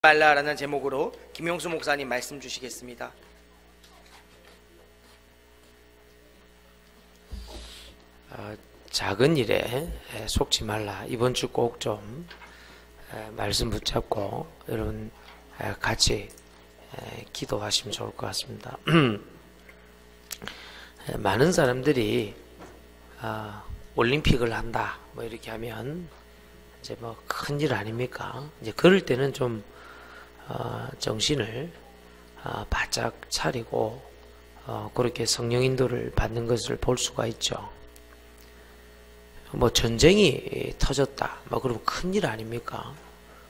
말라라는 제목으로 김용수 목사님 말씀 주시겠습니다. 작은 일에 속지 말라. 이번 주 꼭 좀 말씀 붙잡고 여러분 같이 기도하시면 좋을 것 같습니다. 많은 사람들이 올림픽을 한다 뭐 이렇게 하면 이제 뭐 큰일 아닙니까? 이제 그럴 때는 좀 정신을 바짝 차리고 그렇게 성령 인도를 받는 것을 볼 수가 있죠. 뭐 전쟁이 터졌다 뭐 그러면 큰일 아닙니까?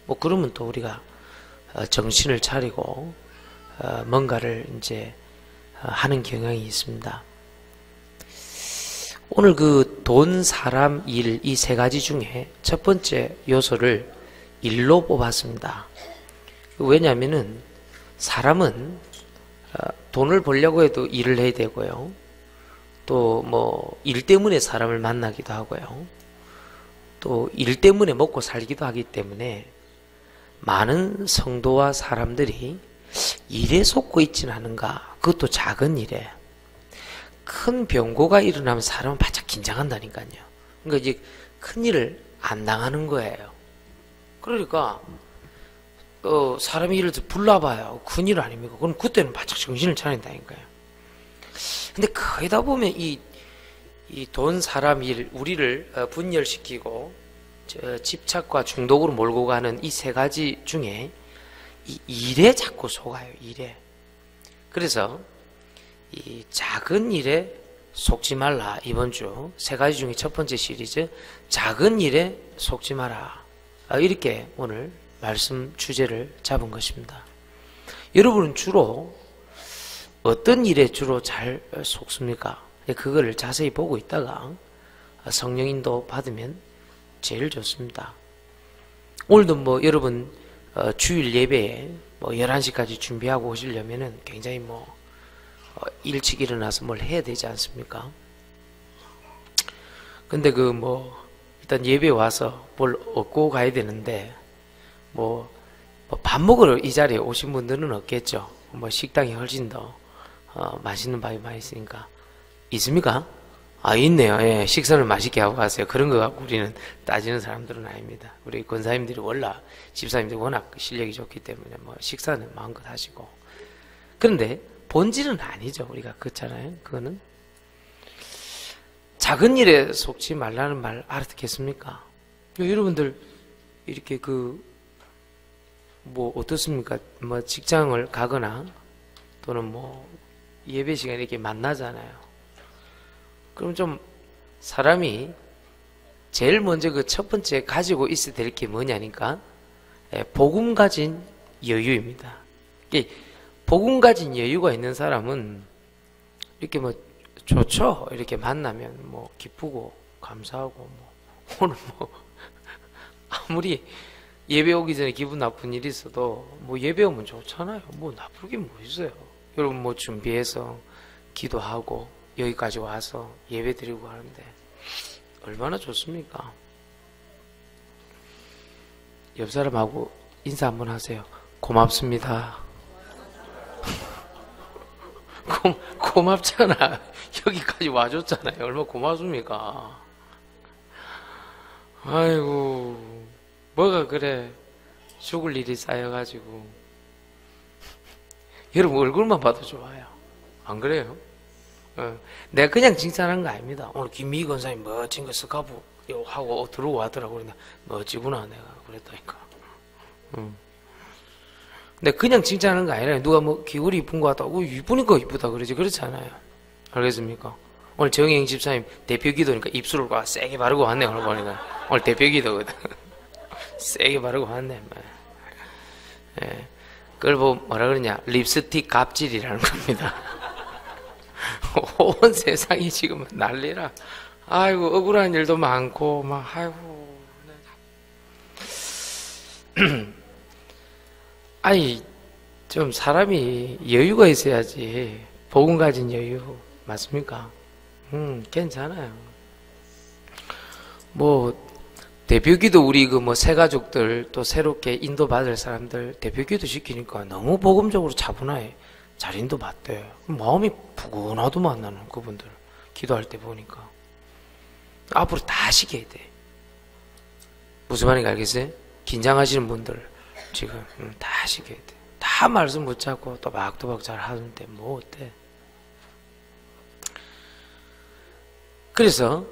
뭐 그러면 또 우리가 정신을 차리고 뭔가를 이제 하는 경향이 있습니다. 오늘 그 돈, 사람, 일 이 세 가지 중에 첫 번째 요소를 일로 뽑았습니다. 왜냐하면은 사람은 돈을 벌려고 해도 일을 해야 되고요. 또 뭐 일 때문에 사람을 만나기도 하고요. 또 일 때문에 먹고 살기도 하기 때문에 많은 성도와 사람들이 일에 속고 있지는 않은가. 그것도 작은 일에. 큰 변고가 일어나면 사람은 바짝 긴장한다니까요. 그러니까 이제 큰 일을 안 당하는 거예요. 그러니까 사람이 예를 들어 불나봐요. 큰일 아닙니까? 그럼 그때는 바짝 정신을 차린다니까요. 근데 거기다 보면 이 돈, 사람, 일, 우리를 분열시키고 집착과 중독으로 몰고 가는 이 세 가지 중에 이 일에 자꾸 속아요. 일에. 그래서 이 작은 일에 속지 말라. 이번 주 세 가지 중에 첫 번째 시리즈 작은 일에 속지 마라. 이렇게 오늘 말씀 주제를 잡은 것입니다. 여러분은 주로 어떤 일에 주로 잘 속습니까? 그거를 자세히 보고 있다가 성령 인도 받으면 제일 좋습니다. 오늘도 뭐 여러분 주일 예배에 뭐 11시까지 준비하고 오시려면은 굉장히 뭐 일찍 일어나서 뭘 해야 되지 않습니까? 근데 그 뭐 일단 예배 와서 뭘 얻고 가야 되는데 뭐 밥 먹으러 이 자리에 오신 분들은 없겠죠. 뭐 식당이 훨씬 더 맛있는 밥이 많이 있으니까. 있습니까? 있네요. 예, 식사를 맛있게 하고 가세요. 그런 거 갖고 우리는 따지는 사람들은 아닙니다. 우리 권사님들이 원래 집사님들이 워낙 실력이 좋기 때문에 뭐 식사는 마음껏 하시고. 그런데 본질은 아니죠. 우리가 그렇잖아요. 그거는 작은 일에 속지 말라는 말 알아듣겠습니까? 여러분들 이렇게 뭐 어떻습니까? 뭐 직장을 가거나 또는 뭐 예배 시간에 이렇게 만나잖아요. 그럼 좀 사람이 제일 먼저 그 첫 번째 가지고 있어야 될 게 뭐냐니까 복음 가진 여유입니다. 복음 가진 여유가 있는 사람은 이렇게 뭐 좋죠. 이렇게 만나면 뭐 기쁘고 감사하고 뭐 오늘 뭐 아무리 예배 오기 전에 기분 나쁜 일이 있어도 뭐 예배 오면 좋잖아요. 뭐 나쁘게 뭐 있어요. 여러분 뭐 준비해서 기도하고 여기까지 와서 예배 드리고 하는데 얼마나 좋습니까? 옆 사람하고 인사 한번 하세요. 고맙습니다. 고맙잖아. 여기까지 와줬잖아요. 얼마나 고맙습니까? 아이고 뭐가 그래 죽을 일이 쌓여가지고 여러분 얼굴만 봐도 좋아요. 안 그래요? 내가 그냥 칭찬한 거 아닙니다. 오늘 김미희 권사님 멋진 거 스카프 하고 들어오고 하더라고. 그러니까 멋지구나 내가 그랬다니까. 근데 그냥 칭찬하는 거 아니라 누가 뭐 귀걸이 이쁜 거 같다고 이쁘니까 이쁘다 그러지. 그렇지 않아요. 알겠습니까? 오늘 정혜영 집사님 대표 기도니까 입술을 세게 바르고 왔네. 오늘 보니까 오늘 대표 기도거든. 세게 바르고 왔네. 예. 그걸 뭐라 그러냐 립스틱 갑질이라는 겁니다. 온 세상이 지금 난리라. 아이고 억울한 일도 많고 막 아이고. 아니 좀 사람이 여유가 있어야지. 복음 가진 여유 맞습니까? 괜찮아요. 뭐 대표기도 우리 그 뭐 새가족들 또 새롭게 인도받을 사람들 대표기도 시키니까 너무 복음적으로 차분하게 잘 인도받대. 마음이 푸근하더만 나는 그분들 기도할 때 보니까. 앞으로 다 시켜야 돼. 무슨 말인지 알겠어요? 긴장하시는 분들 지금 다 시켜야 돼. 다 말씀 붙잡고 또박또박 잘 하는데 뭐 어때? 그래서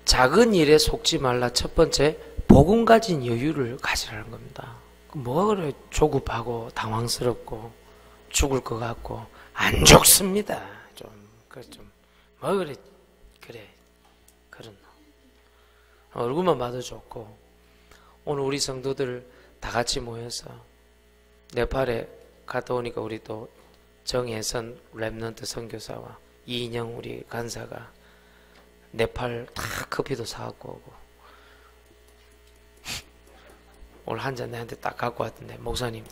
작은 일에 속지 말라. 첫 번째, 복음 가진 여유를 가지라는 겁니다. 뭐가 그래 조급하고 당황스럽고 죽을 것 같고 안 죽습니다. 뭐 그래 그런 얼굴만 봐도 좋고. 오늘 우리 성도들 다 같이 모여서 네팔에 갔다 오니까 우리 또 정혜선 랩넌트 선교사와 이인영 우리 간사가 네팔 다 커피도 사갖고 오고 오늘 한 잔 내한테 딱 갖고 왔던데, 목사님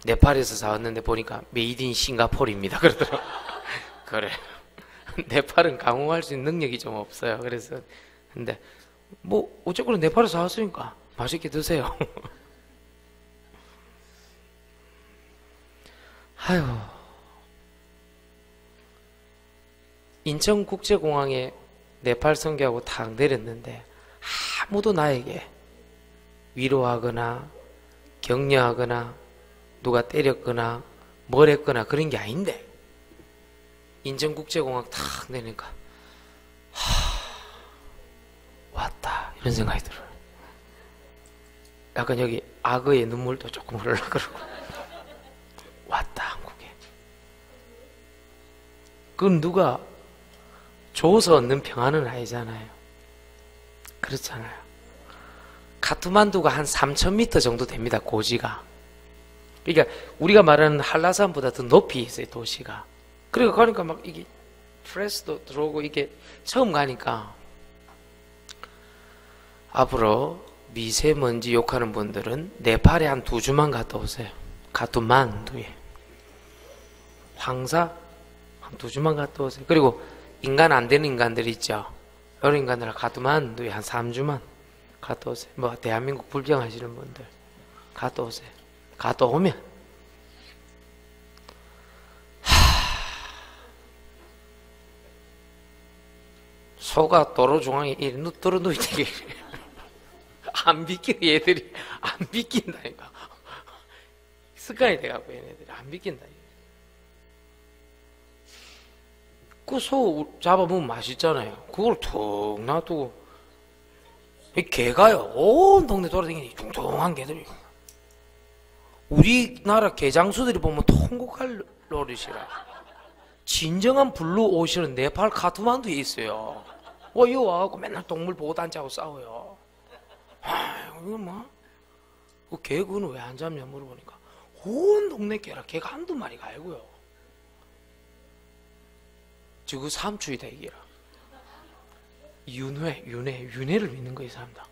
네팔에서 사왔는데 보니까 메이드 인 싱가포르입니다 그러더라고. 그래 네팔은 강호할 수 있는 능력이 좀 없어요. 그래서 근데 뭐 어쨌거나 네팔에서 사왔으니까 맛있게 드세요. 아유, 인천국제공항에 네팔 선교하고 탁 내렸는데 아무도 나에게 위로하거나 격려하거나 누가 때렸거나 뭘 했거나 그런 게 아닌데, 인천국제공항 탁 내니까 왔다 이런 생각이 들어요. 약간 여기 악어의 눈물도 조금 흐르려고 그러고 왔다 한국에. 그건 누가 줘서 얻는 평안은 아니잖아요. 그렇잖아요. 카트만두가 한 3,000m 정도 됩니다, 고지가. 그러니까 우리가 말하는 한라산보다 더 높이 있어요, 도시가. 그러니까 가니까 막 이게 프레스도 들어오고, 이게 처음 가니까. 앞으로 미세먼지 욕하는 분들은 네팔에 한 2주만 갔다 오세요. 카트만두에. 황사 한 2주만 갔다 오세요. 그리고 인간 안 되는 인간들 있죠. 여러 인간들 카트만두에 한 3주만 갔다 오세요. 뭐 대한민국 불평하시는 분들 갔다 오세요. 갔다 오면 소가 도로 중앙에 이렇게 떨어 누이되게 안 비키는 얘들이 안 비킨다니까. 습관이 돼갖고 얘네들이 안 비킨다. 그 소 잡아보면 맛있잖아요. 그걸 툭 놔두고 이 개가요 온 동네 돌아다니는 뚱뚱한 개들이. 우리나라 개장수들이 보면 통곡할 노릇이라. 진정한 블루 오션은 네팔 카트만두에 있어요. 이거 와갖고 맨날 동물 보호단체하고 싸워요. 이거 뭐? 그 개그는 왜 안 잡냐 물어보니까 온 동네 개라. 개가 한두 마리가 아니고요. 지금 삼추이다 이게라. 윤회를 믿는 거예요, 이 사람들.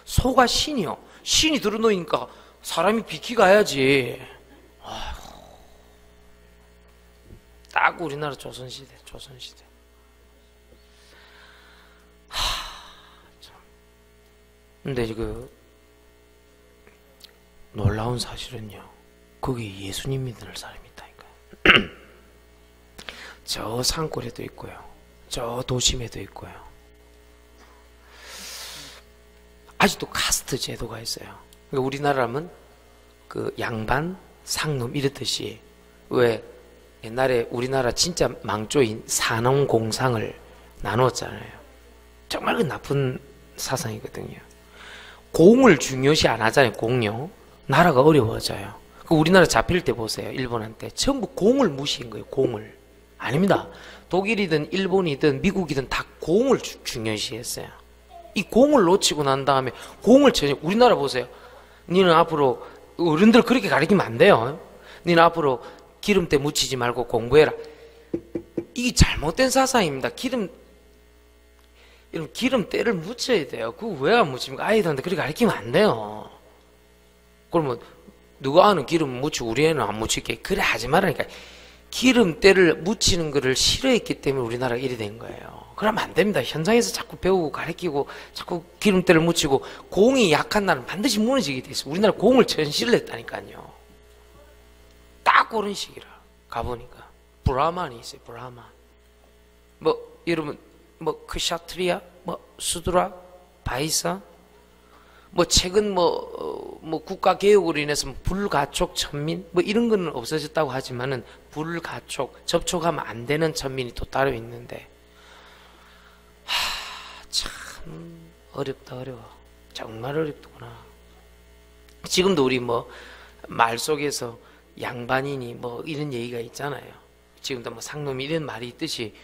소가 신이요. 신이 들어놓으니까 사람이 비키 가야지. 딱 우리나라 조선시대. 근데 그 놀라운 사실은요, 거기 예수님 믿는 사람이 있다니까요. 저 산골에도 있고요, 저 도심에도 있고요. 아직도 카스트 제도가 있어요. 그러니까 우리나라는 그 양반, 상놈 이렇듯이, 왜 옛날에 우리나라 진짜 망조인 산업공상을 나눴잖아요. 정말 그 나쁜 사상이거든요. 공을 중요시 안 하잖아요. 공요. 나라가 어려워져요. 그 우리나라 잡힐 때 보세요. 일본한테 전부 공을 무시한 거예요. 공을. 아닙니다. 독일이든 일본이든 미국이든 다 공을 중요시했어요. 이 공을 놓치고 난 다음에 공을 전혀. 우리나라 보세요. 니는 앞으로 어른들 그렇게 가르치면 안 돼요. 니는 앞으로 기름때 묻히지 말고 공부해라. 이게 잘못된 사상입니다. 기름때를 묻혀야 돼요. 그거 왜 안 묻힙니까? 아이들한테 그렇게 가르치면 안 돼요. 그러면 누가 아는 기름 묻히고 우리 애는 안 묻힐게. 그래 하지 말라니까. 기름때를 묻히는 거를 싫어했기 때문에 우리나라가 이리 된 거예요. 그러면 안 됩니다. 현장에서 자꾸 배우고 가르치고 자꾸 기름때를 묻히고 공이 약한 날은 반드시 무너지게 돼 있어요. 우리나라 공을 전시를 했다니까요. 딱 그런 시기라. 가보니까 브라만이 있어요. 브라만. 뭐 여러분 뭐 크샤트리아, 뭐 수드라, 바이사, 뭐 최근 뭐 국가 개혁으로 인해서 불가촉 천민 뭐 이런 거는 없어졌다고 하지만은 불가촉 접촉하면 안 되는 천민이 또 따로 있는데 참 어렵다. 어려워. 정말 어렵구나. 지금도 우리 뭐 말 속에서 양반이니 뭐 이런 얘기가 있잖아요. 지금도 뭐 상놈이 이런 말이 있듯이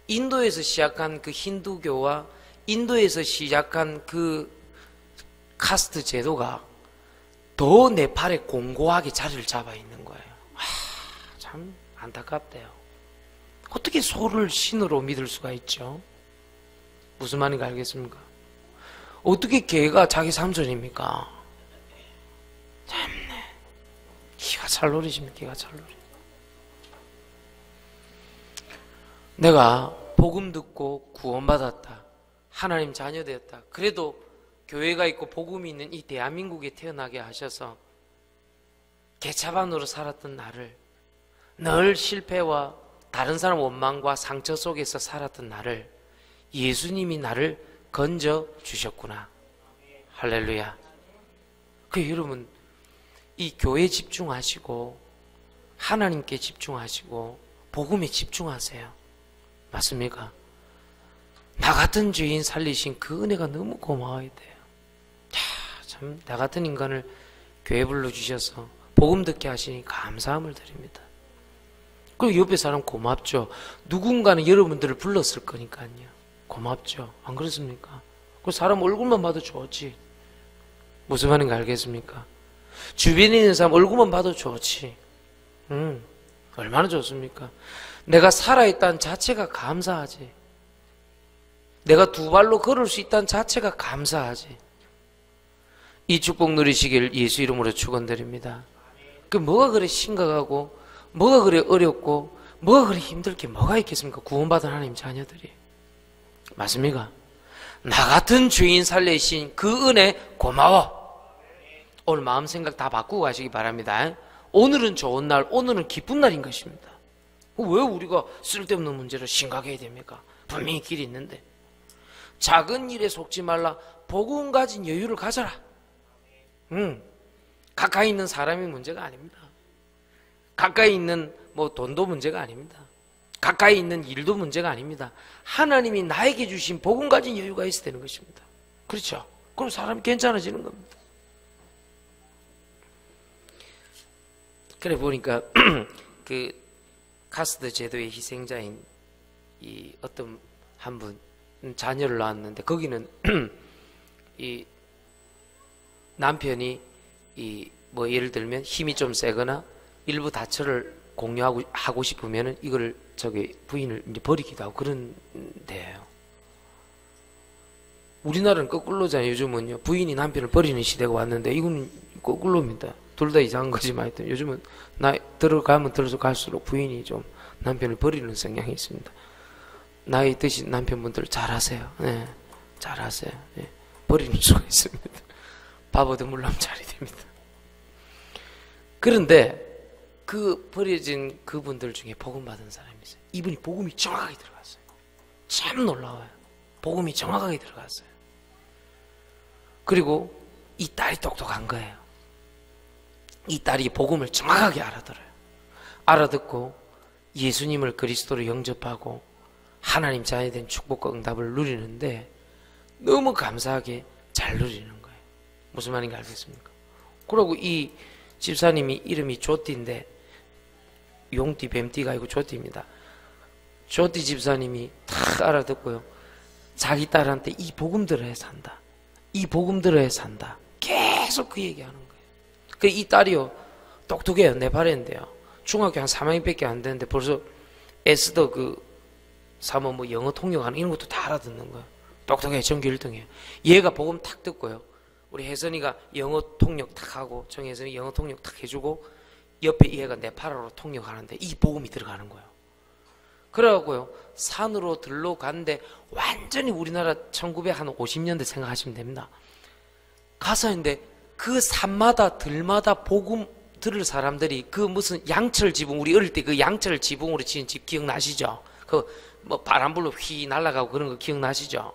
인도에서 시작한 그 힌두교와 인도에서 시작한 그 카스트 제도가 더 네팔에 공고하게 자리를 잡아 있는 거예요. 참 안타깝대요. 어떻게 소를 신으로 믿을 수가 있죠? 무슨 말인가 알겠습니까? 어떻게 개가 자기 삼촌입니까? 참네. 기가 찰 노리십니까? 기가 찰 노리. 내가 복음 듣고 구원받았다. 하나님 자녀 되었다. 그래도 교회가 있고 복음이 있는 이 대한민국에 태어나게 하셔서 개차반으로 살았던 나를, 늘 실패와 다른 사람 원망과 상처 속에서 살았던 나를 예수님이 나를 건져 주셨구나. 할렐루야. 여러분 이 교회에 집중하시고 하나님께 집중하시고 복음에 집중하세요. 맞습니까? 나 같은 죄인 살리신 그 은혜가 너무 고마워야 돼요. 참 나 같은 인간을 교회 불러주셔서 복음 듣게 하시니 감사함을 드립니다. 그리고 옆에 사람 고맙죠. 누군가는 여러분들을 불렀을 거니까요. 고맙죠. 안 그렇습니까? 그 사람 얼굴만 봐도 좋지. 무슨 말인가 알겠습니까? 주변에 있는 사람 얼굴만 봐도 좋지. 얼마나 좋습니까? 내가 살아있다는 자체가 감사하지. 내가 두 발로 걸을 수 있다는 자체가 감사하지. 이 축복 누리시길 예수 이름으로 축원드립니다. 뭐가 그래 심각하고 뭐가 그래 어렵고 뭐가 그래 힘들 게 뭐가 있겠습니까? 구원받은 하나님 자녀들이. 맞습니까? 나 같은 죄인 살리신 그 은혜 고마워. 오늘 마음 생각 다 바꾸고 가시기 바랍니다. 오늘은 좋은 날, 오늘은 기쁜 날인 것입니다. 왜 우리가 쓸데없는 문제를 심각해야 됩니까? 분명히 길이 있는데. 작은 일에 속지 말라. 복음 가진 여유를 가져라. 가까이 있는 사람이 문제가 아닙니다. 가까이 있는 뭐 돈도 문제가 아닙니다. 가까이 있는 일도 문제가 아닙니다. 하나님이 나에게 주신 복음 가진 여유가 있어야 되는 것입니다. 그렇죠? 그럼 사람이 괜찮아지는 겁니다. 그래 보니까 그 카스트 제도의 희생자인 이 어떤 한 분 자녀를 낳았는데 거기는 이 남편이 이 뭐 예를 들면 힘이 좀 세거나 일부 다처를 공유하고 하고 싶으면은 이걸 부인을 이제 버리기도 하고 그런 데예요. 우리나라는 거꾸로잖아요. 요즘은요 부인이 남편을 버리는 시대가 왔는데 이건 거꾸로입니다. 둘 다 이상한 거지만 하여튼 요즘은 나이 들어가면 들어갈수록 부인이 좀 남편을 버리는 성향이 있습니다. 나이 드신 남편분들 잘하세요. 네, 잘하세요. 네, 버리는 수가 있습니다. 밥 얻어물라면 잘이 됩니다. 그런데 그 버려진 그분들 중에 복음 받은 사람이 있어요. 이분이 복음이 정확하게 들어갔어요. 참 놀라워요. 복음이 정확하게 들어갔어요. 그리고 이 딸이 똑똑한 거예요. 이 딸이 복음을 정확하게 알아들어요. 알아듣고 예수님을 그리스도로 영접하고 하나님 자녀에 대한 축복과 응답을 누리는데 너무 감사하게 잘 누리는 거예요. 무슨 말인지 알겠습니까? 그리고 이 집사님이 이름이 조띠인데 용띠 뱀띠가 아니고 조띠입니다. 조띠 집사님이 다 알아듣고요. 자기 딸한테 이 복음 들어야 산다. 이 복음 들어야 산다. 계속 그 얘기하는 거예요. 이 딸이요 똑똑해요. 네팔인데요. 중학교 한 3학년밖에 안 되는데 벌써 에스더 그 사모 뭐 영어 통역하는 이런 것도 다 알아듣는 거예요. 똑똑해. 전교 1등이에요. 얘가 복음 탁 듣고요. 우리 혜선이가 영어 통역 탁 하고 정혜선이 영어 통역 탁 해주고 옆에 얘가 네팔어로 통역하는데 이 복음이 들어가는 거예요. 그래갖고요, 산으로 들러 갔는데 완전히 우리나라 1950년대 생각하시면 됩니다. 가서 있는데 그 산마다 들마다 복음 들을 사람들이 그 무슨 양철 지붕, 우리 어릴 때 그 양철 지붕으로 지은 집 기억나시죠? 그 뭐 바람 불로 휘 날아가고 그런 거 기억나시죠?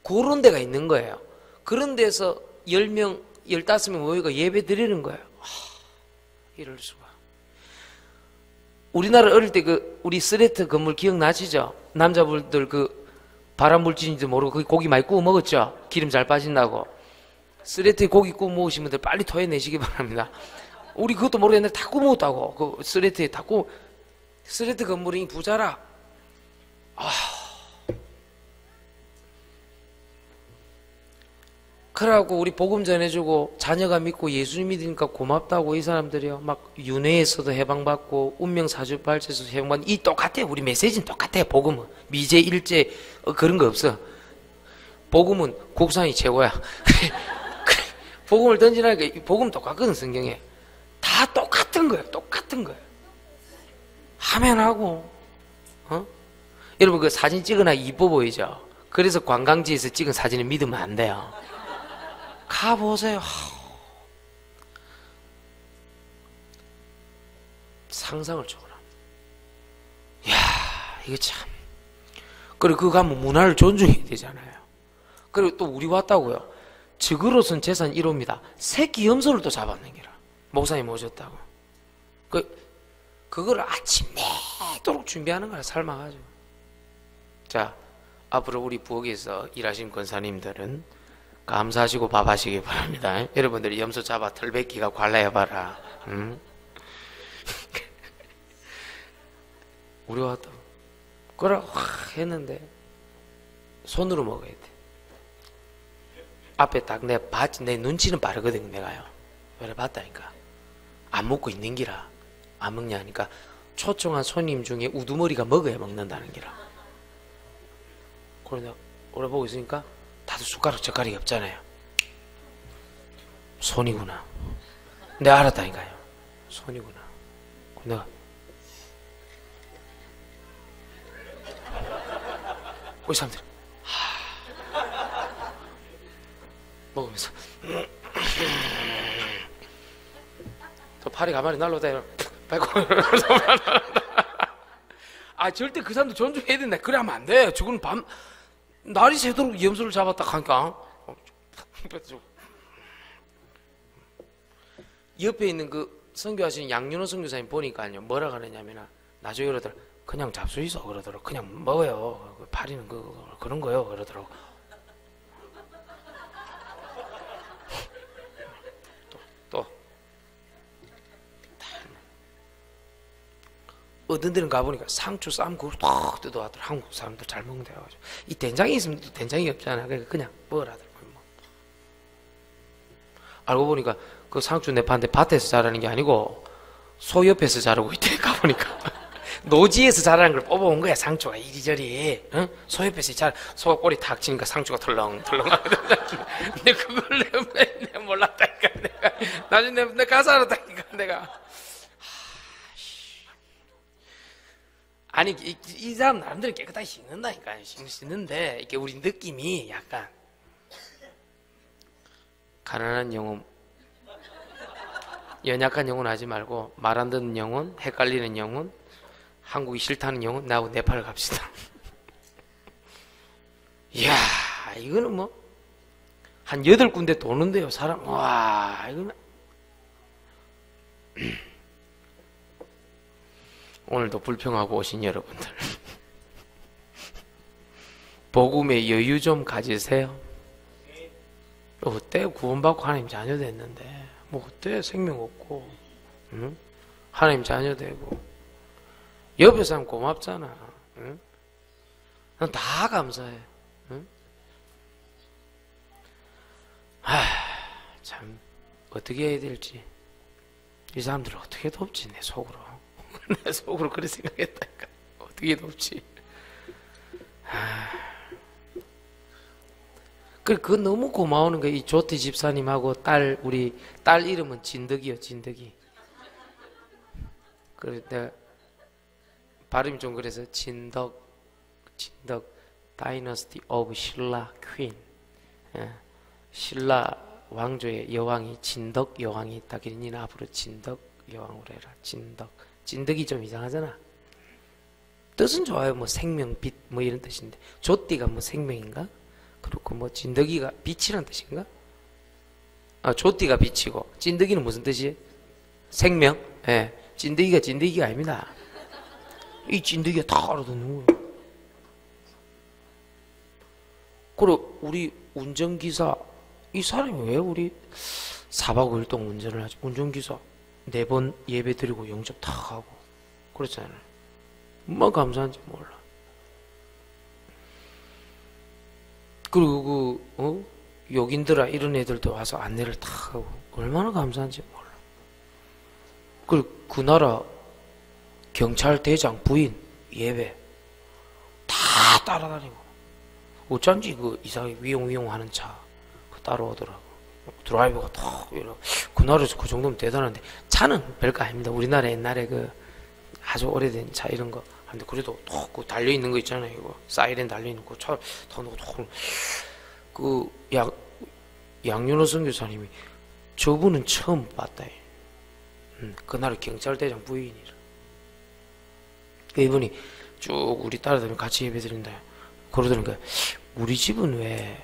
그런 데가 있는 거예요. 그런 데서 10명, 15명 모이고 예배 드리는 거예요. 이럴 수가. 우리나라 어릴 때 그 우리 스레트 건물 기억나시죠? 남자분들 그 바람 불진지도 모르고 거기 고기 많이 구워 먹었죠? 기름 잘 빠진다고. 스레트에 고기 구워 먹으신 분들 빨리 토해내시기 바랍니다. 우리 그것도 모르겠는데 다 구워 먹었다고. 그 스레트에 다 구워. 스레트 건물이 부자라. 그러고 우리 복음 전해주고 자녀가 믿고 예수님 믿으니까 고맙다고 이 사람들이요. 막 윤회에서도 해방받고 운명사주발제에서도 해방받고 이 똑같아요. 우리 메시지는 똑같아요. 복음은 미제 일제 그런 거 없어. 복음은 국산이 최고야. 복음을 던지라니까 복음 똑같거든. 성경에 다 똑같은 거예요. 똑같은 거예요. 하면 하고 여러분 그 사진 찍으나 이뻐 보이죠? 그래서 관광지에서 찍은 사진을 믿으면 안 돼요. 가보세요. 상상을 초월함. 이야, 이게 참. 그리고 그거 가면 문화를 존중해야 되잖아요. 그리고 또 우리 왔다고요. 적으로선 재산 1호입니다. 새끼 염소를 또 잡았는 기라. 목사님 오셨다고. 그걸 아침 내도록 준비하는 거라 삶아가지고. 자, 앞으로 우리 부엌에서 일하신 권사님들은 감사하시고 밥하시기 바랍니다. 여러분들이 염소 잡아 털뱉기가 관라해봐라. 응? 우리 왔다. 그래 했는데 손으로 먹어야 돼. 앞에 딱 내 눈치는 빠르거든 내가요. 그래 봤다니까. 안 먹고 있는 기라. 안 먹냐 하니까 초청한 손님 중에 우두머리가 먹어야 먹는다는 기라. 그래 내가 오래 보고 있으니까 다들 숟가락 젓가락이 없잖아요. 손이구나. 내가 알았다니까요. 손이구나. 내가 우리 사람들 먹으면서 또 팔이 가만히 날라다니는 밟고 절대 그 사람도 존중해야 된다. 그래 하면 안 돼. 죽은 밤 날이 새도록 염소를 잡았다 하니까 옆에 있는 그 선교하시는 양윤호 선교사님 보니까요 뭐라 그러냐면 나중에 그러더라. 그냥 잡수 있어 그러더라고. 그냥 먹어요. 파리는 그런 거요 그러더라고. 또 어떤 데는 가보니까 상추 쌈국 탁 뜯어왔더라. 한국 사람들 잘 먹는데 가지고 이 된장이 있으면 또 된장이 없잖아. 그러니까 그냥 먹으라더라고. 알고 보니까 그 상추 내 파는데 밭에서 자라는 게 아니고 소 옆에서 자라고 있대. 가보니까 노지에서 자라는 걸 뽑아온 거야. 상추가 이리저리. 응? 소 옆에서 소가 꼬리 탁 치니까 상추가 털렁털렁 근데 그걸 내가 몰랐다니까. 내가 나중에 내가 가서 알았다니까. 내가 아니 이 사람 나름대로 깨끗하게 씻는다니까. 씻는데 이게 우리 느낌이 약간 가난한 영혼, 연약한 영혼 하지 말고 말 안 듣는 영혼, 헷갈리는 영혼, 한국이 싫다는 영혼, 나하고 네팔 갑시다. 이야, 이거는 뭐 한 8군데 도는데요 사람. 와, 이거는 오늘도 불평하고 오신 여러분들 복음의 여유 좀 가지세요. 어때? 구원받고 하나님 자녀 됐는데 뭐 어때? 생명 없고 응? 하나님 자녀 되고 옆에 사람 고맙잖아. 응? 난 다 감사해. 응? 참 어떻게 해야 될지 이 사람들을 어떻게 돕지 내 속으로. 내 속으로 그렇게 생각했다니까. 어떻게 돕지. 그거 너무 고마우는 거야. 이 조티 집사님하고 우리 딸 이름은 진덕이요, 진덕이. 그래, 내가 발음이 좀 그래서 진덕 다이너스티 오브 신라 퀸. 신라 왕조의 여왕이 진덕 여왕이 있다. 그러니 앞으로 진덕 여왕으로 해라. 진덕이 좀 이상하잖아. 뜻은 좋아요. 뭐 생명, 빛 뭐 이런 뜻인데 조띠가 뭐 생명인가? 그렇고 뭐 진덕이가 빛이란 뜻인가? 조띠가 빛이고 진덕이는 무슨 뜻이에요? 생명? 예. 진덕이가 아닙니다. 이 진덕이가 다 알아듣는 거예요. 그리고 우리 운전기사, 이 사람이 왜 우리 4박 5일 동안 운전을 하지? 운전기사 4번 예배 드리고 영접 다 하고 그렇잖아요. 얼마나 감사한지 몰라. 그리고 욕인들아 이런 애들도 와서 안내를 다 하고 얼마나 감사한지 몰라. 그리고 그 나라 경찰대장 부인 예배 다 따라다니고 어쩐지 그 이상하게 위용 하는 차 따라오더라고. 드라이버가 탁 이러고. 그 나라에서 그 정도면 대단한데 차는 별거 아닙니다. 우리나라 옛날에 그 아주 오래된 차 이런 거 근데 그래도 탁 그 달려 있는 거 있잖아요. 이거 사이렌 달려 있는 거 차 타는 그 양윤호 선교사님이 저분은 처음 봤다. 그날 경찰대장 부인이라. 이분이 쭉 우리 따라다니면 같이 예배 드린다. 그러더니까 우리 집은 왜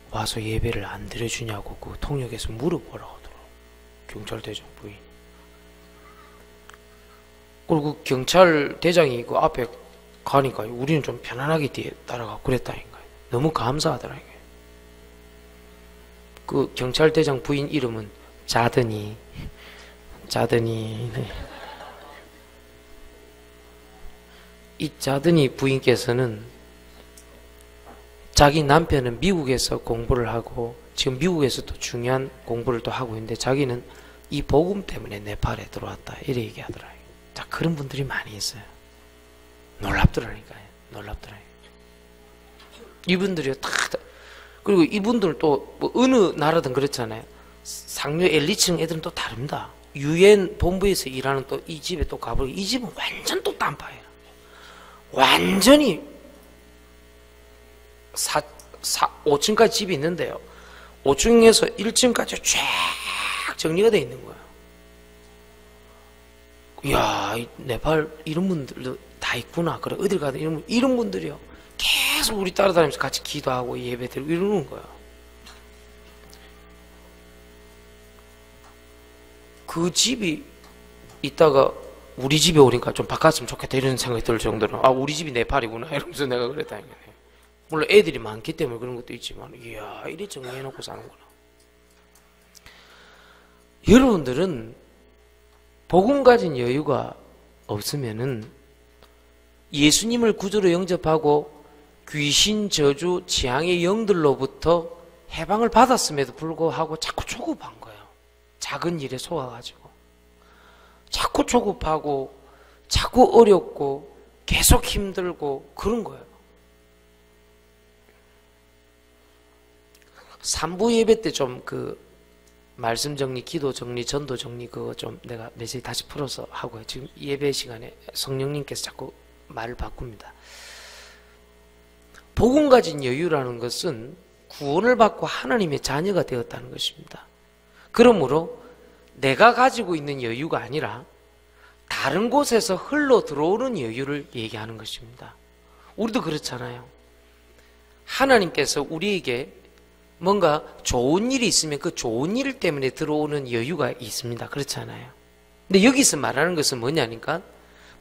와서 예배를 안 드려주냐고 그 통역에서 물어보라고 하더라고. 경찰대장 부인. 그리고 경찰대장이 그 앞에 가니까 우리는 좀 편안하게 뒤에 따라가고 그랬다니까요. 너무 감사하더라고요. 그 경찰대장 부인 이름은 자드니. 네. 이 자드니 부인께서는 자기 남편은 미국에서 공부를 하고 지금 미국에서 또 중요한 공부를 또 하고 있는데 자기는 이 복음 때문에 네팔에 들어왔다 이렇게 얘기하더라고요. 자, 그런 분들이 많이 있어요. 놀랍더라니까요. 이분들이 다 그리고 이분들 또 뭐 어느 나라든 그렇잖아요. 상류 엘리층 애들은 또 다릅니다. 유엔 본부에서 일하는 또 이 집에 또 가보고 이 집은 완전 또 딴파예요. 완전히 5층까지 집이 있는데요. 5층에서 1층까지 쫙 정리가 되어 있는 거예요. 이야, 네팔 이런 분들도 다 있구나. 그래, 어딜 가든 이런 분들이요. 계속 우리 따라다니면서 같이 기도하고 예배 드리고 이러는 거예요. 그 집이 있다가 우리 집에 오니까 좀 바꿨으면 좋겠다 이런 생각이 들 정도로 우리 집이 네팔이구나 이러면서 내가 그랬다니까. 물론 애들이 많기 때문에 그런 것도 있지만 이야 이리 정리해놓고 사는구나. 여러분들은 복음 가진 여유가 없으면은 예수님을 구주로 영접하고 귀신, 저주, 재앙의 영들로부터 해방을 받았음에도 불구하고 자꾸 조급한 거예요. 작은 일에 속아가지고 자꾸 조급하고 자꾸 어렵고 계속 힘들고 그런 거예요. 3부 예배 때 좀 그 말씀 정리, 기도 정리, 전도 정리 그거 좀 내가 메시지 다시 풀어서 하고요. 지금 예배 시간에 성령님께서 자꾸 말을 바꿉니다. 복음 가진 여유라는 것은 구원을 받고 하나님의 자녀가 되었다는 것입니다. 그러므로 내가 가지고 있는 여유가 아니라 다른 곳에서 흘러 들어오는 여유를 얘기하는 것입니다. 우리도 그렇잖아요. 하나님께서 우리에게 뭔가 좋은 일이 있으면 그 좋은 일 때문에 들어오는 여유가 있습니다. 그렇잖아요. 근데 여기서 말하는 것은 뭐냐니까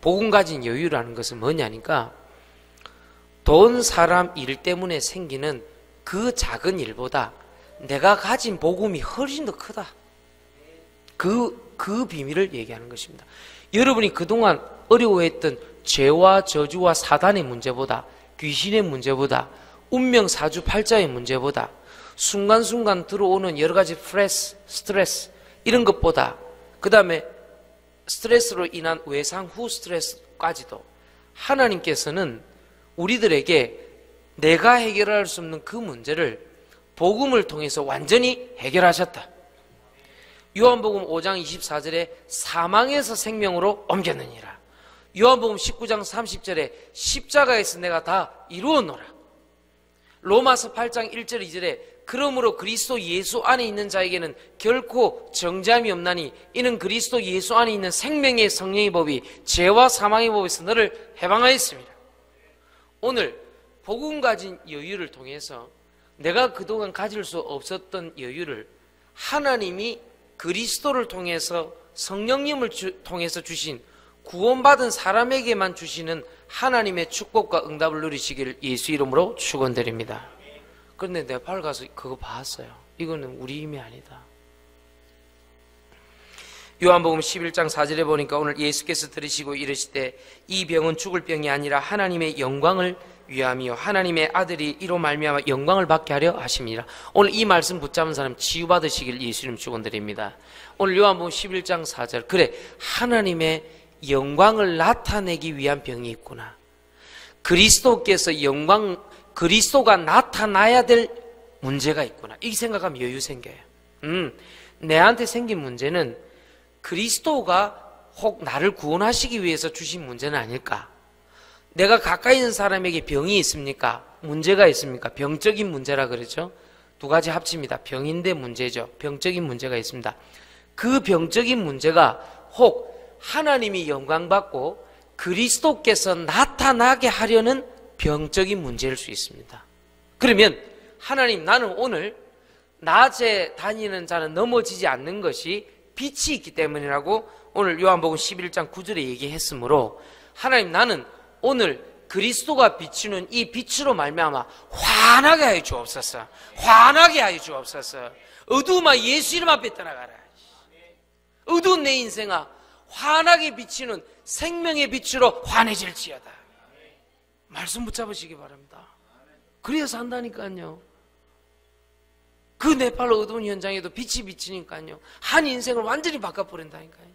복음 가진 여유라는 것은 뭐냐니까 돈, 사람, 일 때문에 생기는 그 작은 일보다 내가 가진 복음이 훨씬 더 크다. 그 비밀을 얘기하는 것입니다. 여러분이 그동안 어려워했던 죄와 저주와 사단의 문제보다 귀신의 문제보다 운명 사주팔자의 문제보다 순간순간 들어오는 여러 가지 스트레스 이런 것보다 그 다음에 스트레스로 인한 외상 후 스트레스까지도 하나님께서는 우리들에게 내가 해결할 수 없는 그 문제를 복음을 통해서 완전히 해결하셨다. 요한복음 5장 24절에 사망에서 생명으로 옮겼느니라. 요한복음 19장 30절에 십자가에서 내가 다 이루었노라. 로마서 8장 1절 2절에 그러므로 그리스도 예수 안에 있는 자에게는 결코 정죄함이 없나니 이는 그리스도 예수 안에 있는 생명의 성령의 법이 죄와 사망의 법에서 너를 해방하였습니다. 오늘 복음 가진 여유를 통해서 내가 그동안 가질 수 없었던 여유를 하나님이 그리스도를 통해서 성령님을 통해서 주신 구원받은 사람에게만 주시는 하나님의 축복과 응답을 누리시기를 예수 이름으로 축원드립니다. 그런데 네팔 가서 그거 봤어요. 이거는 우리 힘이 아니다. 요한복음 11장 4절에 보니까 오늘 예수께서 들으시고 이르시되 이 병은 죽을 병이 아니라 하나님의 영광을 위함이요 하나님의 아들이 이로 말미암아 영광을 받게 하려 하심이라. 오늘 이 말씀 붙잡은 사람 치유받으시길 예수 이름 축원드립니다. 오늘 요한복음 11장 4절 그래 하나님의 영광을 나타내기 위한 병이 있구나. 그리스도께서 그리스도가 나타나야 될 문제가 있구나. 이 생각하면 여유 생겨요. 내한테 생긴 문제는 그리스도가 혹 나를 구원하시기 위해서 주신 문제는 아닐까? 내가 가까이 있는 사람에게 병이 있습니까? 문제가 있습니까? 병적인 문제라 그러죠. 두 가지 합칩니다. 병인데 문제죠. 병적인 문제가 있습니다. 그 병적인 문제가 혹 하나님이 영광받고 그리스도께서 나타나게 하려는 병적인 문제일 수 있습니다. 그러면 하나님 나는 오늘 낮에 다니는 자는 넘어지지 않는 것이 빛이 있기 때문이라고 오늘 요한복음 11장 9절에 얘기했으므로 하나님 나는 오늘 그리스도가 비추는 이 빛으로 말미암아 환하게 하여 주옵소서. 환하게 하여 주옵소서. 어두움아 예수 이름 앞에 떠나가라. 어두운 내 인생아 환하게 비치는 생명의 빛으로 환해질지어다. 말씀 붙잡으시기 바랍니다. 그래야 산다니까요. 그 네팔 어두운 현장에도 빛이 비치니까요. 한 인생을 완전히 바꿔버린다니까요.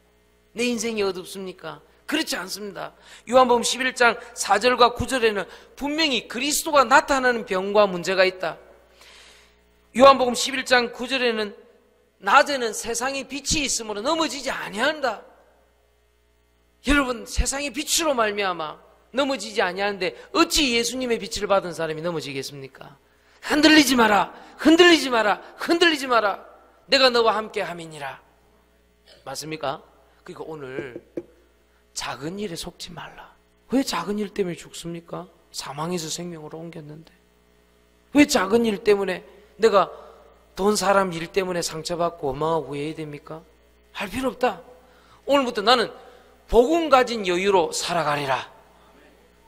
내 인생이 어둡습니까? 그렇지 않습니다. 요한복음 11장 4절과 9절에는 분명히 그리스도가 나타나는 병과 문제가 있다. 요한복음 11장 9절에는 낮에는 세상에 빛이 있으므로 넘어지지 아니한다. 여러분 세상의 빛으로 말미암아 넘어지지 아니하는데 어찌 예수님의 빛을 받은 사람이 넘어지겠습니까? 흔들리지 마라. 흔들리지 마라. 흔들리지 마라. 내가 너와 함께 함이니라. 맞습니까? 그러니까 오늘 작은 일에 속지 말라. 왜 작은 일 때문에 죽습니까? 사망에서 생명으로 옮겼는데. 왜 작은 일 때문에 내가 돈 사람 일 때문에 상처받고 원망하고 후회해야 됩니까? 할 필요 없다. 오늘부터 나는 복음 가진 여유로 살아가리라.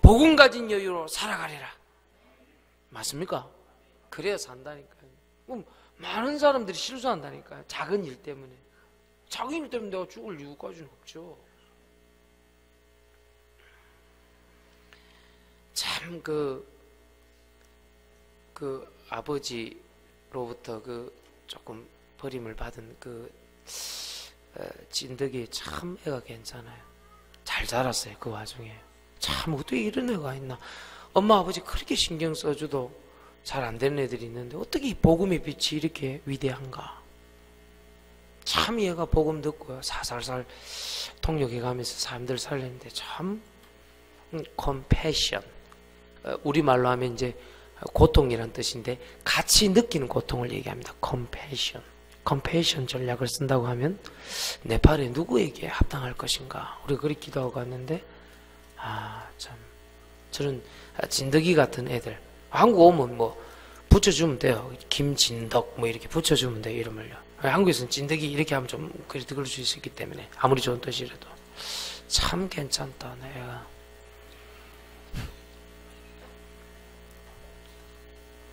복음 가진 여유로 살아가리라. 맞습니까? 그래야 산다니까요. 많은 사람들이 실수한다니까요. 작은 일 때문에. 작은 일 때문에 내가 죽을 이유까지는 없죠. 참 아버지로부터 조금 버림을 받은 진덕이 참 애가 괜찮아요. 잘 자랐어요. 그 와중에. 참 어떻게 이런 애가 있나. 엄마 아버지 그렇게 신경 써줘도 잘 안 되는 애들이 있는데 어떻게 이 복음의 빛이 이렇게 위대한가. 참 얘가 복음 듣고요 살살살 통역해가면서 사람들 살렸는데 참 compassion, 우리말로 하면 이제 고통이란 뜻인데 같이 느끼는 고통을 얘기합니다. compassion 전략을 쓴다고 하면 네팔에 누구에게 합당할 것인가. 우리가 그렇게 기도하고 갔는데 참 저런 진덕이 같은 애들 한국 오면 뭐 붙여주면 돼요. 김진덕 뭐 이렇게 붙여주면 돼요. 이름을요. 한국에서는 진덕이 이렇게 하면 좀 그럴 수 있기 때문에 아무리 좋은 뜻이라도 참 괜찮다. 내가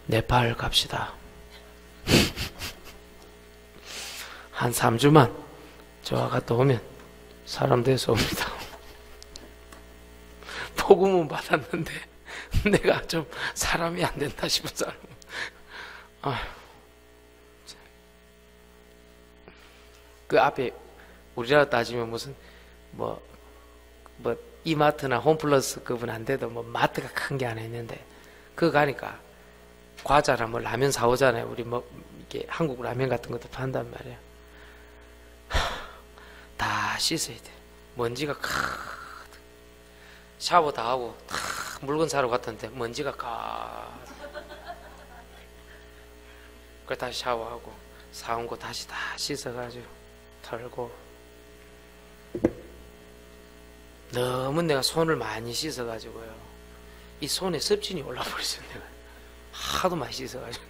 네팔 갑시다. 한 3주만 저와 갔다 오면 사람 돼서 옵니다. 복음은 받았는데 내가 좀 사람이 안 된다 싶은 사람. 그 앞에 우리나라 따지면 무슨 뭐 이마트나 홈플러스 그분 안 돼도 뭐 마트가 큰 게 하나 있는데 그거 가니까 과자나 뭐 라면 사오잖아요. 우리 뭐 이게 한국 라면 같은 것도 판단 말이에요. 다 씻어야 돼. 먼지가 가득. 샤워 다 하고 탁 물건 사러 갔던데 먼지가 그래 다시 샤워하고 사온 거 다시 다 씻어가지고 털고. 너무 내가 손을 많이 씻어가지고요, 이 손에 습진이 올라버렸어요. 내가 하도 많이 씻어가지고.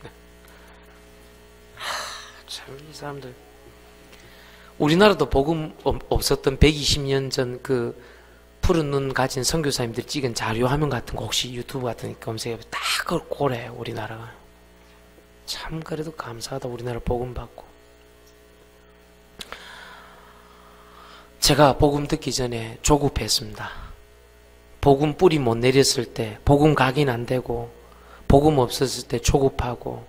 참 이 사람들. 우리나라도 복음 없었던 120년 전 그 푸른 눈 가진 선교사님들 찍은 자료 화면 같은 거 혹시 유튜브 같은 거 검색해 딱 그걸 고래. 우리나라가 참 그래도 감사하다. 우리나라 복음 받고. 제가 복음 듣기 전에 조급했습니다. 복음 뿌리 못 내렸을 때, 복음 각인 안 되고, 복음 없었을 때 조급하고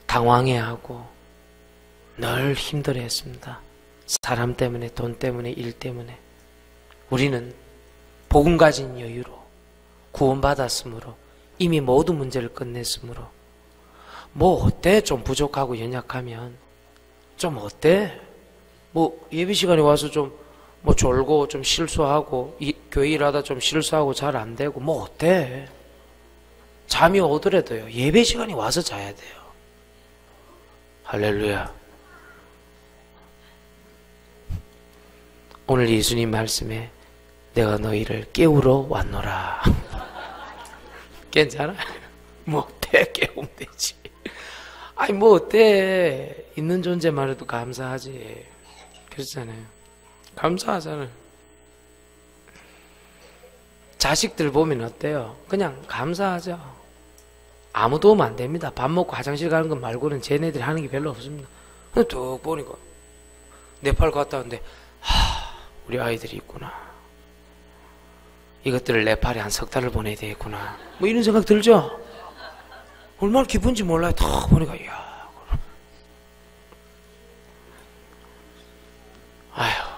당황해하고 늘 힘들어했습니다. 사람 때문에, 돈 때문에, 일 때문에. 우리는 복음 가진 여유로 구원받았으므로, 이미 모든 문제를 끝냈으므로, 뭐 어때? 좀 부족하고 연약하면 좀 어때? 뭐 예배 시간에 와서 좀 뭐 졸고 좀 실수하고, 교회 일하다 좀 실수하고 잘 안 되고 뭐 어때? 잠이 오더라도요, 예배 시간에 와서 자야 돼요. 할렐루야. 오늘 예수님 말씀에 내가 너희를 깨우러 왔노라. 괜찮아요? 뭐 어때? 깨우면 되지. 아니 뭐 어때? 있는 존재만 해도 감사하지. 그렇잖아요. 감사하잖아요. 자식들 보면 어때요? 그냥 감사하죠. 아무 도움 안 됩니다. 밥 먹고 화장실 가는 것 말고는 쟤네들이 하는 게 별로 없습니다. 근데 뚝 보니까 네팔 갔다 왔는데, 우리 아이들이 있구나. 이것들을 네팔에 한 석 달을 보내야 되겠구나. 뭐 이런 생각 들죠? 얼마나 기쁜지 몰라요. 딱 보니까, 이야. 아휴.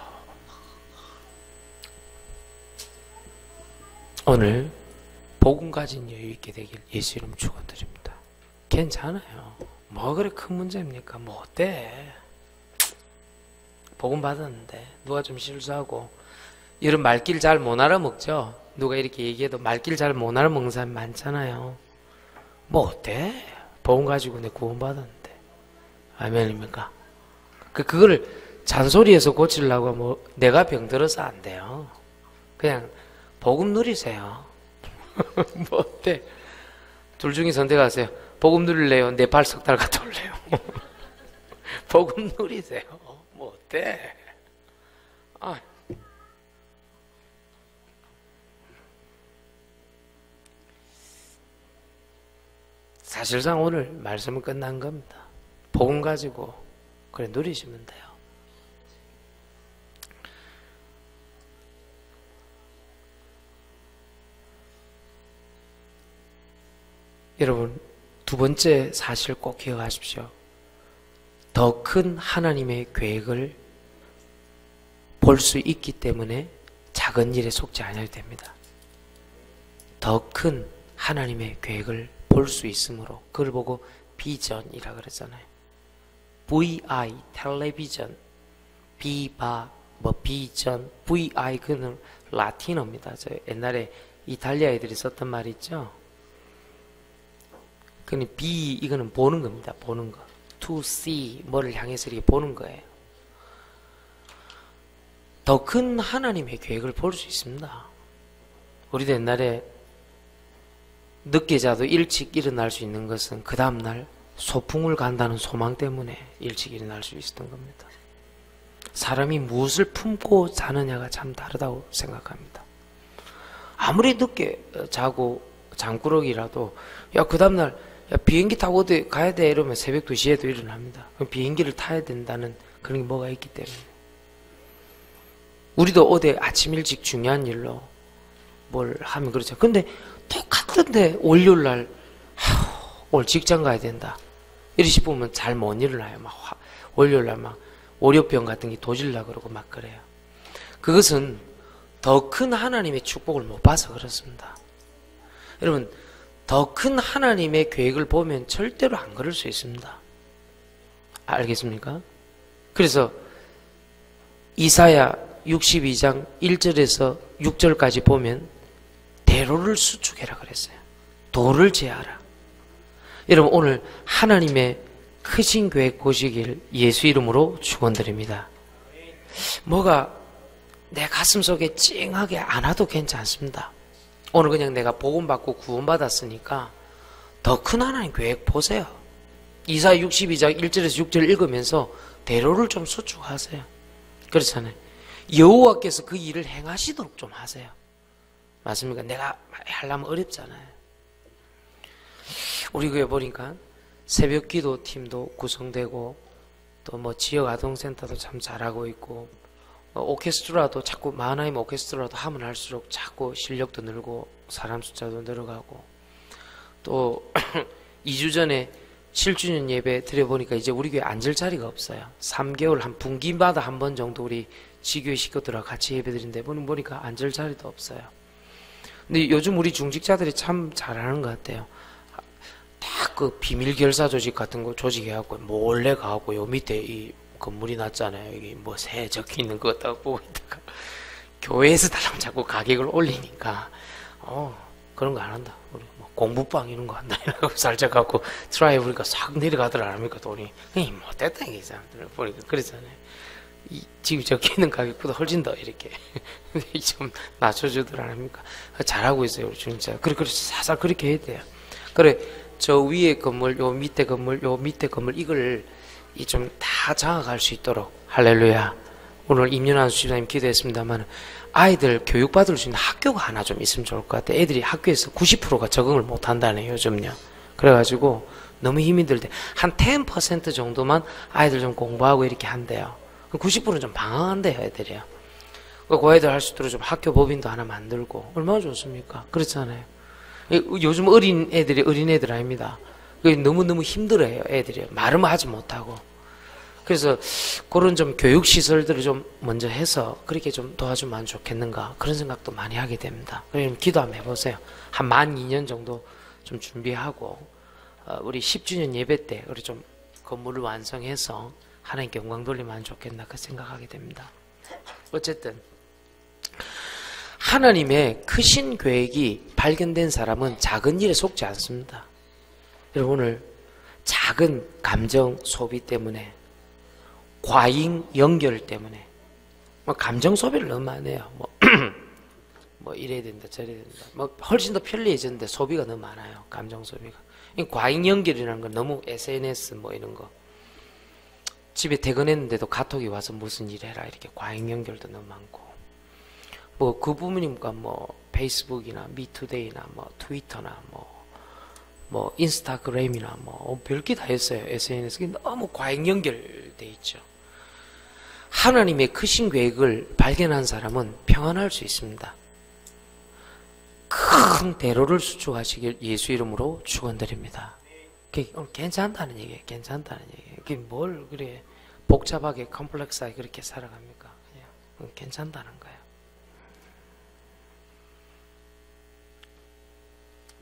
오늘 복음 가진 여유 있게 되길 예수 이름 축원드립니다. 괜찮아요. 뭐 그래 큰 문제입니까? 뭐 어때? 복음 받았는데 누가 좀 실수하고, 이런 말길 잘 못 알아먹죠? 누가 이렇게 얘기해도 말길 잘 못 알아먹는 사람 많잖아요. 뭐 어때? 복음 가지고 내 구원 받았는데. 아멘입니까? 그거를 잔소리해서 고치려고 뭐 내가 병들어서 안 돼요. 그냥 복음 누리세요. 뭐 어때? 둘 중에 선택하세요. 복음 누릴래요? 네팔 석 달 갔다 올래요? 복음 누리세요. 뭐 어때? 사실상 오늘 말씀은 끝난 겁니다. 복음 가지고 그래 누리시면 돼요. 여러분, 두 번째 사실 꼭 기억하십시오. 더 큰 하나님의 계획을 볼 수 있기 때문에 작은 일에 속지 않아야 됩니다. 더 큰 하나님의 계획을 볼 수 있으므로, 그걸 보고 비전이라 그랬잖아요. VI, 텔레비전, 비바, 뭐 비전, VI, 그는 라틴어입니다. 저 옛날에 이탈리아 애들이 썼던 말 있죠? 그는 B, 이거는 보는 겁니다. 보는 거. To see, 뭐를 향해서 이렇게 보는 거예요. 더 큰 하나님의 계획을 볼 수 있습니다. 우리도 옛날에 늦게 자도 일찍 일어날 수 있는 것은 그 다음날 소풍을 간다는 소망 때문에 일찍 일어날 수 있었던 겁니다. 사람이 무엇을 품고 자느냐가 참 다르다고 생각합니다. 아무리 늦게 자고 장꾸러기라도, 야, 그 다음날 야, 비행기 타고 어디 가야 돼 이러면 새벽 2시에도 일어납니다. 그럼 비행기를 타야 된다는 그런 게 뭐가 있기 때문에. 우리도 어디 아침 일찍 중요한 일로 뭘 하면 그렇죠. 근데 똑같은데 월요일날 오늘 직장 가야 된다 이리 싶으면 잘 못 일어나요. 막 월요일날 막 월요병 같은 게 도질라 그러고 막 그래요. 그것은 더 큰 하나님의 축복을 못 봐서 그렇습니다. 여러분, 더 큰 하나님의 계획을 보면 절대로 안 그럴 수 있습니다. 알겠습니까? 그래서 이사야 62장 1절에서 6절까지 보면 대로를 수축해라 그랬어요. 도를 제하라. 여러분 오늘 하나님의 크신 계획 보시길 예수 이름으로 축원드립니다. 뭐가 내 가슴 속에 찡하게 안 와도 괜찮습니다. 오늘 그냥 내가 복음받고 구원받았으니까 더 큰 하나님 계획 보세요. 이사야 62장 1절에서 6절 읽으면서 대로를 좀 수축하세요. 그렇잖아요. 여호와께서 그 일을 행하시도록 좀 하세요. 맞습니까? 내가 하려면 어렵잖아요. 우리 교회 보니까 새벽 기도 팀도 구성되고 또 뭐 지역 아동센터도 참 잘하고 있고 오케스트라도 자꾸 마하나임 오케스트라도 하면 할수록 자꾸 실력도 늘고 사람 숫자도 늘어가고 또 2주 전에 7주년 예배 드려보니까 이제 우리 교회 앉을 자리가 없어요. 3개월 한 분기마다 한 번 정도 우리 지교회 식구들하고 같이 예배 드리는데 보니까 앉을 자리도 없어요. 근데 요즘 우리 중직자들이 참 잘하는 것 같아요. 딱 그 비밀 결사 조직 같은 거 조직해갖고 몰래 가고 요 밑에 이 건물이 났잖아요. 여기 뭐 새 적혀 있는 거 딱 보고 있다가 교회에서 달라면 자꾸 가격을 올리니까 그런 거 안 한다. 우리 뭐 공부방 이런 거 한다 이러고 살짝 갖고 트라이 보니까 싹 내려가더라 아닙니까 돈이. 못됐다 이게 사람들 보니까 그랬잖아요. 지금 적혀 있는 가격보다 훨씬 더 이렇게 좀 낮춰주더라 아닙니까. 잘하고 있어요 우리 진짜. 그래 살살 그렇게 해야 돼요. 그래 저 위에 건물 요 밑에 건물 요 밑에 건물 이걸 좀 다 장악할 수 있도록 할렐루야. 오늘 임연한 수집사님 기도했습니다만 아이들 교육받을 수 있는 학교가 하나 좀 있으면 좋을 것 같아요. 애들이 학교에서 90%가 적응을 못 한다네 요즘요. 그래가지고 너무 힘이 들 때 한 10% 정도만 아이들 좀 공부하고 이렇게 한대요. 90%는 좀 방황한대요 애들이요. 그 애들 할 수 있도록 좀 학교 법인도 하나 만들고 얼마나 좋습니까? 그렇잖아요. 요즘 어린 애들 아닙니다. 너무너무 힘들어요 애들이. 말은 하지 못하고. 그래서 그런 좀 교육시설들을 좀 먼저 해서 그렇게 좀 도와주면 좋겠는가 그런 생각도 많이 하게 됩니다. 그럼 기도 한번 해보세요. 한 만 2년 정도 좀 준비하고 우리 10주년 예배 때 우리 좀 건물을 완성해서 하나님께 영광 돌리면 좋겠나 그 생각하게 됩니다. 어쨌든 하나님의 크신 계획이 발견된 사람은 작은 일에 속지 않습니다. 여러분 오늘 작은 감정 소비 때문에 과잉 연결 때문에 감정 소비를 너무 많이 해요. 뭐 이래야 된다 저래야 된다. 뭐 훨씬 더 편리해졌는데 소비가 너무 많아요. 감정 소비가. 과잉 연결이라는 건 너무 SNS 뭐 이런 거. 집에 퇴근했는데도 카톡이 와서 무슨 일 해라 이렇게 과잉 연결도 너무 많고. 뭐 그 부분이니까 뭐 페이스북이나 미투데이나 뭐 트위터나 뭐 인스타그램이나 뭐 별게 다 했어요. SNS 너무 과잉 연결돼 있죠. 하나님의 크신 계획을 발견한 사람은 평안할 수 있습니다. 큰 대로를 수축하시길 예수 이름으로 축원드립니다. 괜찮다는 얘기예요. 괜찮다는 얘기예요. 그게 뭘 그래 복잡하게 컴플렉스하게 그렇게 살아갑니까? 그냥 괜찮다는 거예요.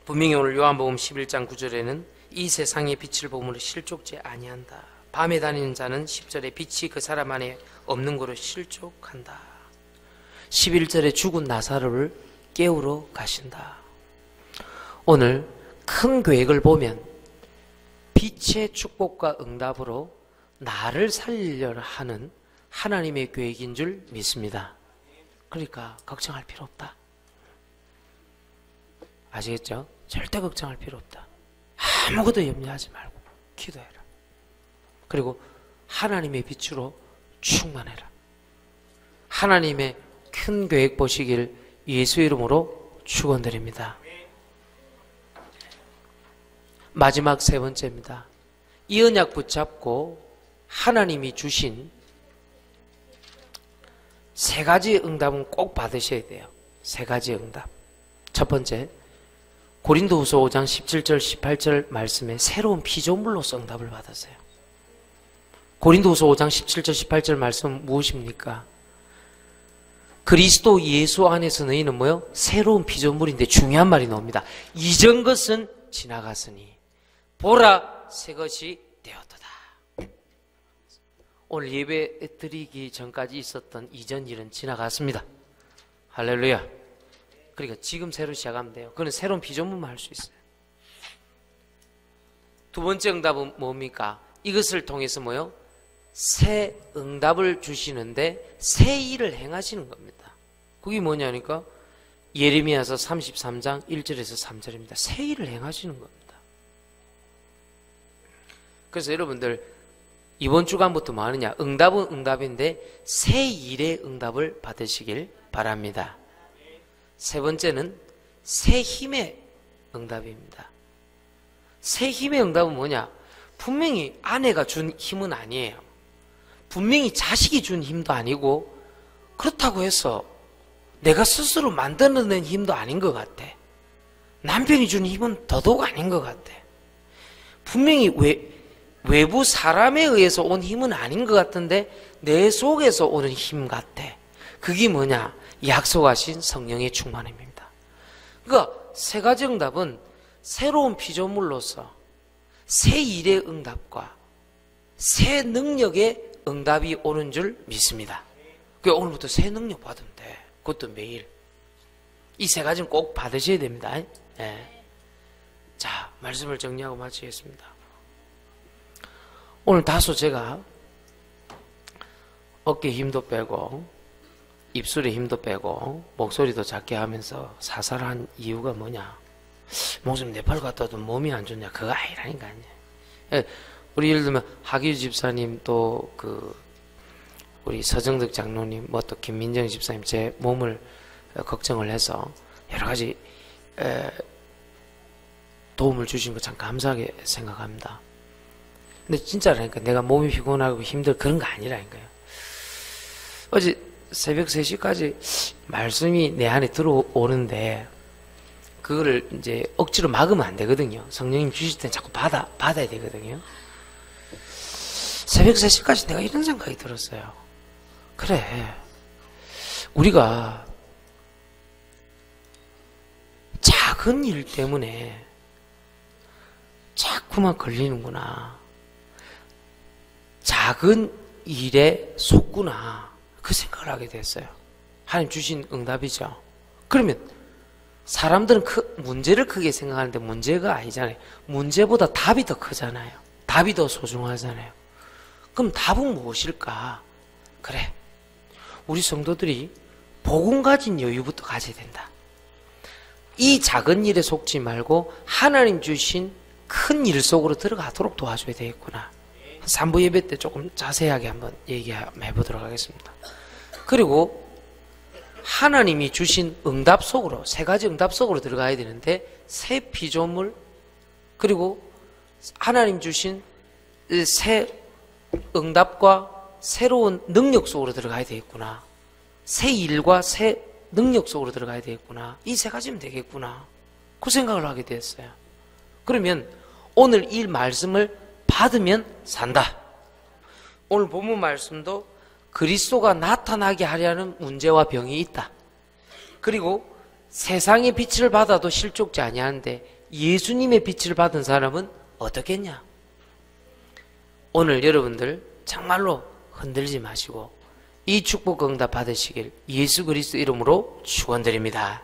분명히 오늘 요한복음 11장 9절에는 이 세상의 빛을 보므로 실족지 아니한다. 밤에 다니는 자는 10절에 빛이 그 사람 안에 없는 거로 실족한다. 11절에 죽은 나사로를 깨우러 가신다. 오늘 큰 계획을 보면 빛의 축복과 응답으로 나를 살리려 하는 하나님의 계획인 줄 믿습니다. 그러니까 걱정할 필요 없다. 아시겠죠? 절대 걱정할 필요 없다. 아무것도 염려하지 말고 기도해라. 그리고 하나님의 빛으로 충만해라. 하나님의 큰 계획 보시길 예수 이름으로 축원드립니다. 마지막 세 번째입니다. 이 언약 붙잡고 하나님이 주신 세 가지 응답은 꼭 받으셔야 돼요. 세 가지 응답. 첫 번째, 고린도후서 5장 17절 18절 말씀에 새로운 피조물로서 응답을 받았어요. 고린도후서 5장 17절 18절 말씀 무엇입니까? 그리스도 예수 안에서 너희는 뭐요? 새로운 피조물인데 중요한 말이 나옵니다. 이전 것은 지나갔으니 보라 새 것이 되었도다. 오늘 예배 드리기 전까지 있었던 이전 일은 지나갔습니다. 할렐루야. 그러니까 지금 새로 시작하면 돼요. 그건 새로운 피조물만 할 수 있어요. 두 번째 응답은 뭡니까? 이것을 통해서 뭐요? 새 응답을 주시는데 새 일을 행하시는 겁니다. 그게 뭐냐니까 예레미야서 33장 1절에서 3절입니다. 새 일을 행하시는 겁니다. 그래서 여러분들 이번 주간부터 뭐 하느냐? 응답은 응답인데 새 일의 응답을 받으시길 바랍니다. 세 번째는 새 힘의 응답입니다. 새 힘의 응답은 뭐냐? 분명히 아내가 준 힘은 아니에요. 분명히 자식이 준 힘도 아니고 그렇다고 해서 내가 스스로 만들어낸 힘도 아닌 것 같아. 남편이 준 힘은 더더욱 아닌 것 같아. 분명히 외부 사람에 의해서 온 힘은 아닌 것 같은데 내 속에서 오는 힘 같아. 그게 뭐냐? 약속하신 성령의 충만함입니다. 그러니까 세 가지 응답은 새로운 피조물로서 새 일의 응답과 새 능력의 응답이 오는 줄 믿습니다. 그러니까 오늘부터 새 능력 받으면 돼. 그것도 매일. 이 세 가지는 꼭 받으셔야 됩니다. 네. 자, 말씀을 정리하고 마치겠습니다. 오늘 다소 제가 어깨 힘도 빼고 입술에 힘도 빼고 목소리도 작게 하면서 사살한 이유가 뭐냐? 목사님 네팔 갔다 와도 몸이 안 좋냐? 그거 아니라니까요. 우리 예를 들면 하규 집사님 또 우리 서정득 장로님 뭐 또 김민정 집사님 제 몸을 걱정을 해서 여러 가지 도움을 주신 거 참 감사하게 생각합니다. 근데 진짜라니까 내가 몸이 피곤하고 힘들 그런 거 아니라니까요. 어제 새벽 3시까지 말씀이 내 안에 들어오는데 그거를 이제 억지로 막으면 안 되거든요. 성령님 주실 때는 자꾸 받아야 되거든요. 새벽 3시까지 내가 이런 생각이 들었어요. 그래, 우리가 작은 일 때문에 자꾸만 걸리는구나. 작은 일에 속구나. 그 생각을 하게 됐어요. 하나님 주신 응답이죠. 그러면 사람들은 문제를 크게 생각하는데 문제가 아니잖아요. 문제보다 답이 더 크잖아요. 답이 더 소중하잖아요. 그럼 답은 무엇일까? 그래, 우리 성도들이 복음 가진 여유부터 가져야 된다. 이 작은 일에 속지 말고 하나님 주신 큰 일 속으로 들어가도록 도와줘야 되겠구나. 3부 예배 때 조금 자세하게 한번 얘기해 보도록 하겠습니다. 그리고 하나님이 주신 응답 속으로, 세 가지 응답 속으로 들어가야 되는데 새 피조물, 그리고 하나님 주신 새 응답과 새로운 능력 속으로 들어가야 되겠구나. 새 일과 새 능력 속으로 들어가야 되겠구나. 이 세 가지면 되겠구나. 그 생각을 하게 됐어요. 그러면 오늘 이 말씀을 받으면 산다. 오늘 본문 말씀도 그리스도가 나타나게 하려는 문제와 병이 있다. 그리고 세상의 빛을 받아도 실족지 아니하는데 예수님의 빛을 받은 사람은 어떻겠냐? 오늘 여러분들 정말로 흔들지 마시고 이 축복 응답 받으시길 예수 그리스도 이름으로 축원드립니다.